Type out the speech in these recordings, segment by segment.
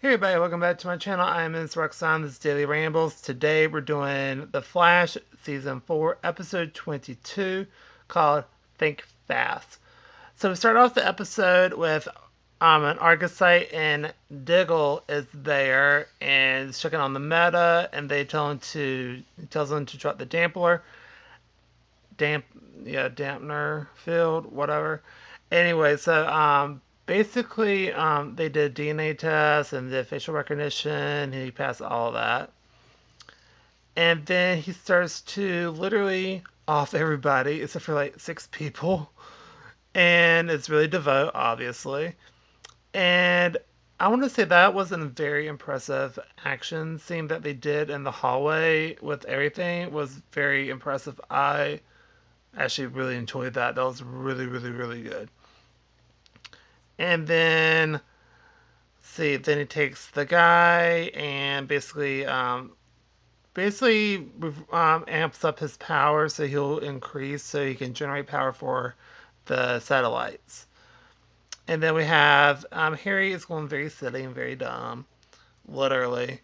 Hey everybody, welcome back to my channel. I am Ms. Roxanne. This is Daily Rambles. Today we're doing The Flash Season 4, Episode 22, called Think Fast. So we start off the episode with an Argosite, and Diggle is there and is checking on the meta, and they he tells him to drop the damp dampener field, whatever. Anyway, so basically they did DNA tests and did facial recognition, and he passed all of that. And then he starts to literally off everybody except for like 6 people, and it's really devout, obviously. And I want to say that was a very impressive action scene that they did in the hallway with everything. It was very impressive. I actually really enjoyed that. That was really, really, really good. And then, see, then he takes the guy and basically amps up his power so he'll increase so he can generate power for the satellites. And then we have Harry is going very silly and very dumb, literally.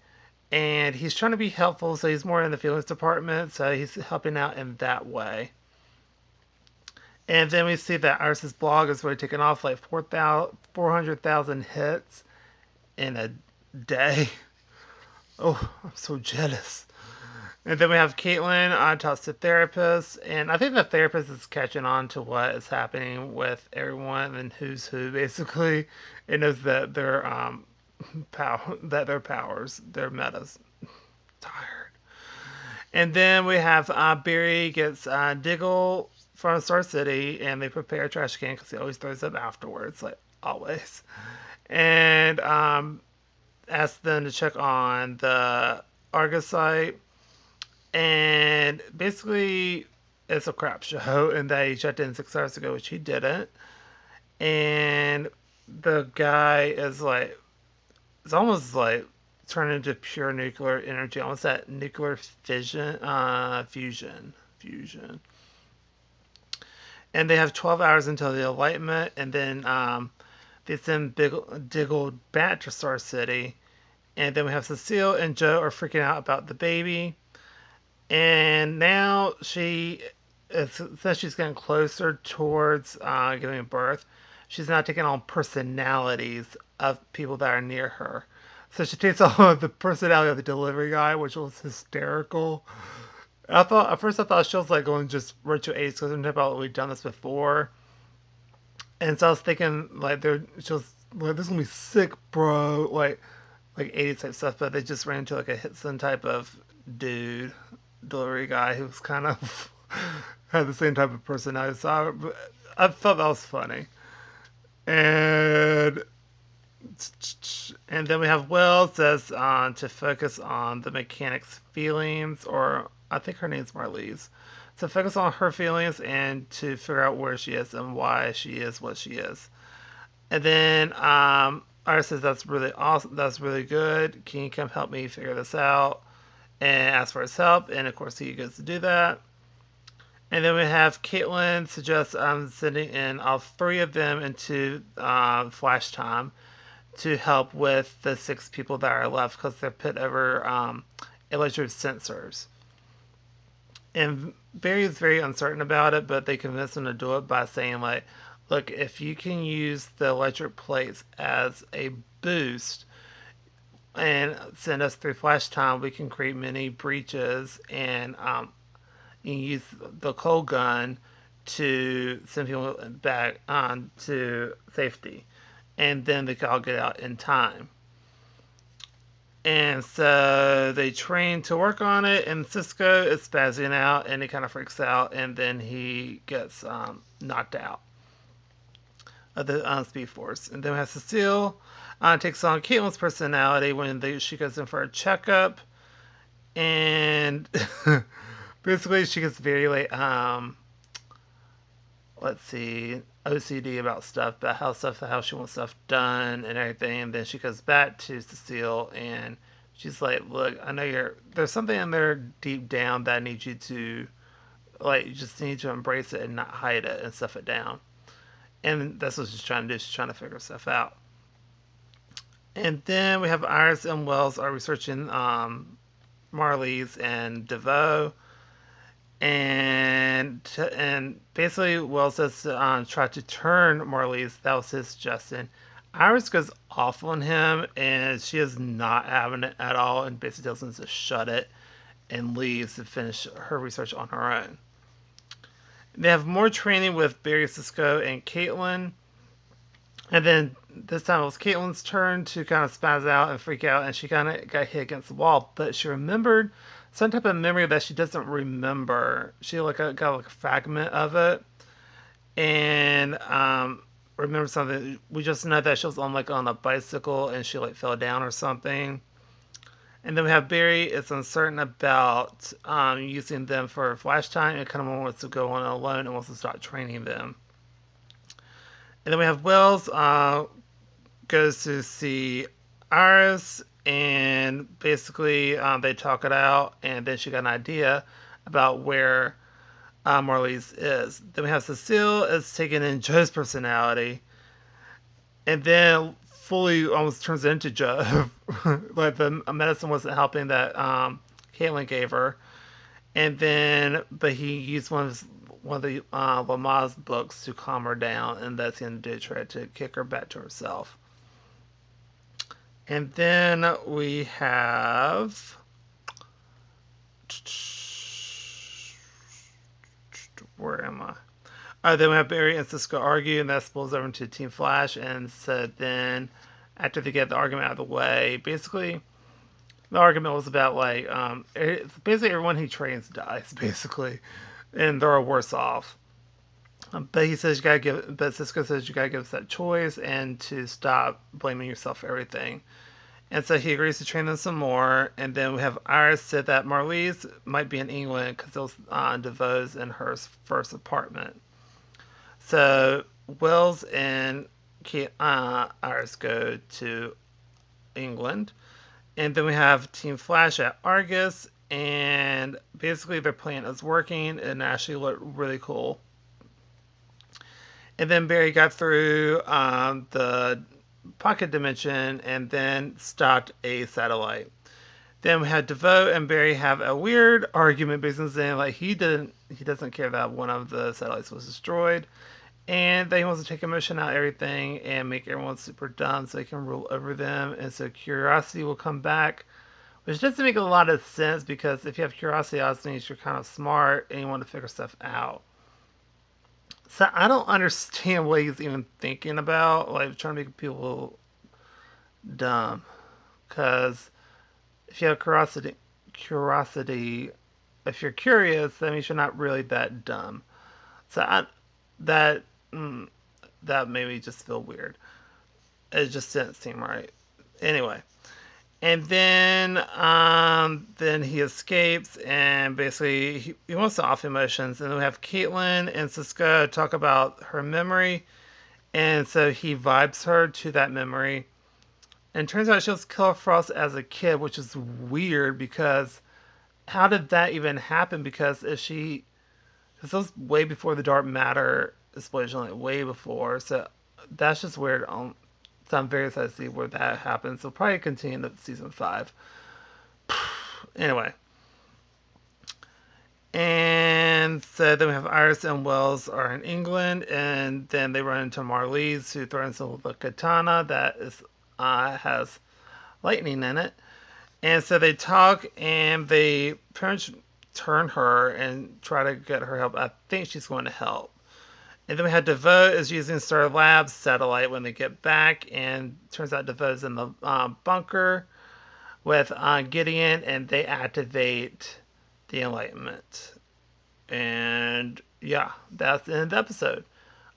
And he's trying to be helpful, so he's more in the feelings department, so he's helping out in that way. And then we see that Iris's blog is really taking off like 400,000 hits in a day. Oh, I'm so jealous. And then we have Caitlin talks to therapist, and I think the therapist is catching on to what is happening with everyone and who's who basically. It knows that their powers, their metas. Tired. And then we have Barry gets Diggle from Star City, and they prepare a trash can because he always throws up afterwards, like always. And asks them to check on the Argosite, and basically it's a crap show, and that he checked in 6 hours ago, which he didn't. And the guy is like, it's almost like turned into pure nuclear energy, almost that nuclear fusion. And they have 12 hours until the enlightenment, and then they send Diggle back to Star City. And then we have Cecile and Joe are freaking out about the baby. And now since she's getting closer towards giving birth, she's now taking on personalities of people that are near her. So she takes on the personality of the delivery guy, which was hysterical. At first I thought she was like going just retro 80s because we've done this before. And so I was thinking like she was like, this is gonna be sick, bro. Like 80s type stuff, but they just ran into like a Hitson type of dude, delivery guy who was kind of had the same type of personality. So I thought that was funny. And then we have Will says to focus on the mechanic's feelings, or I think her name's Marlize. To focus on her feelings and to figure out where she is and why she is what she is. And then Iris says that's really awesome. That's really good. Can you come help me figure this out? And ask for his help. And of course he goes to do that. And then we have Caitlin suggest sending in all 3 of them into Flash Time to help with the 6 people that are left because they're put over electric sensors. And Barry is very uncertain about it, but they convince him to do it by saying like, look, if you can use the electric plates as a boost and send us through flash time, we can create many breaches, and you can use the cold gun to send people back on to safety, and then they can all get out in time. And so they train to work on it, and Cisco is spazzing out, and he kind of freaks out, and then he gets knocked out of the Speed Force. And then we have Cecile takes on Caitlin's personality when she goes in for a checkup, and basically she gets very like let's see, OCD about stuff, about how she wants stuff done and everything. And then she goes back to Cecile and she's like, "Look, I know there's something in there deep down that I need you to like. You just need to embrace it and not hide it and stuff it down." And that's what she's trying to do. She's trying to figure stuff out. And then we have Iris and Wells are researching Marlies and DeVoe. And basically, Wells has tried to turn Marlies. That was his suggestion. Iris goes off on him, and she is not having it at all, and basically tells him to shut it and leaves to finish her research on her own. They have more training with Barry, Cisco, and Caitlin. And then this time it was Caitlin's turn to kind of spaz out and freak out, and she kind of got hit against the wall. But she remembered some type of memory that she doesn't remember. She got like a fragment of it, and remember something. We just know that she was on a bicycle and she like fell down or something. And then we have Barry is uncertain about using them for flash time and kind of wants to go on alone and wants to start training them. And then we have Wells goes to see Iris, and basically they talk it out, and then she got an idea about where Marlies is. Then we have Cecile is taking in Joe's personality, and then fully almost turns into Joe. Like the medicine wasn't helping that Caitlin gave her, and then but he used one of the Lamaze books to calm her down, and that's going to try to kick her back to herself. And then we have where am I? Then we have Barry and Cisco argue, and that spills over into Team Flash. And so then, after they get the argument out of the way, basically the argument was about like basically everyone he trains dies basically, and they're worse off. But he says you gotta give. But Cisco says you gotta give us that choice and to stop blaming yourself for everything. And so he agrees to train them some more. And then we have Iris said that Marlies might be in England because it was DeVoe's in her first apartment. So Wells and Iris go to England. And then we have Team Flash at Argus. And basically their plan is working and actually looked really cool. And then Barry got through the pocket dimension and then stopped a satellite. Then we had DeVoe and Barry have a weird argument, basically saying like he doesn't care that one of the satellites was destroyed, and that he wants to take emotion out of everything and make everyone super dumb so he can rule over them, and so curiosity will come back, which doesn't make a lot of sense because if you have curiosity, that means you're kind of smart and you want to figure stuff out. So I don't understand what he's even thinking about, like trying to make people dumb. Because if you have curiosity, if you're curious, that means you're not really that dumb. So that that made me just feel weird. It just didn't seem right. Anyway, and then he escapes, and basically he wants to off emotions. And then we have Caitlin and Cisco talk about her memory, and so he vibes her to that memory. And it turns out she was Killer Frost as a kid, which is weird because how did that even happen? Because this was way before the dark matter explosion, like way before. So that's just weird. So I'm very excited to see where that happens. So probably continue into season 5. Anyway. And so then we have Iris and Wells are in England, and then they run into Marlies, who threatens them with a katana that has lightning in it. And so they talk, and they pretty much turn her and try to get her help. I think she's going to help. And then we had DeVoe is using Star Labs satellite when they get back, and turns out DeVoe's in the bunker with Gideon, and they activate the Enlightenment. And yeah, that's the end of the episode.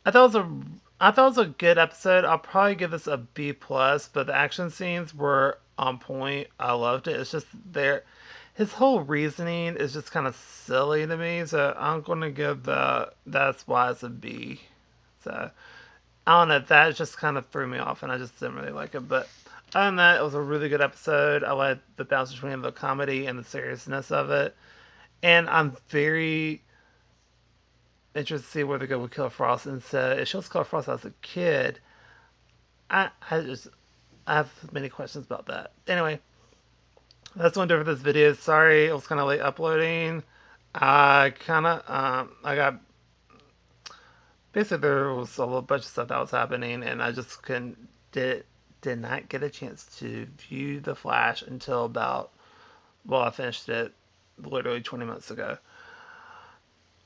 I thought it was a good episode. I'll probably give this a B plus, but the action scenes were on point. I loved it. It's just there. His whole reasoning is just kind of silly to me, so I'm gonna give that's why it's a B. So I don't know. That just kind of threw me off, and I just didn't really like it. But other than that, it was a really good episode. I liked the balance between the comedy and the seriousness of it, and I'm very interested to see where they go with Killer Frost. And so it shows Killer Frost as a kid. I just I have many questions about that. Anyway, that's one for this video. Sorry, it was kind of late uploading. I got basically there was a little bunch of stuff that was happening, and I just couldn't did not get a chance to view the Flash until about I finished it literally 20 minutes ago,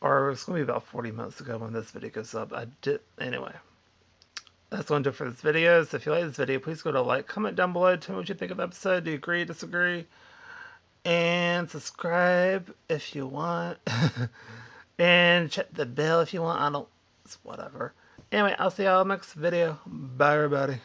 or it's gonna be about 40 minutes ago when this video goes up. I did anyway. That's going to do it for this video. So if you like this video, please go to like, comment down below, tell me what you think of the episode. Do you agree, disagree? And subscribe if you want. And check the bell if you want. I don't, it's whatever. Anyway, I'll see y'all next video. Bye, everybody.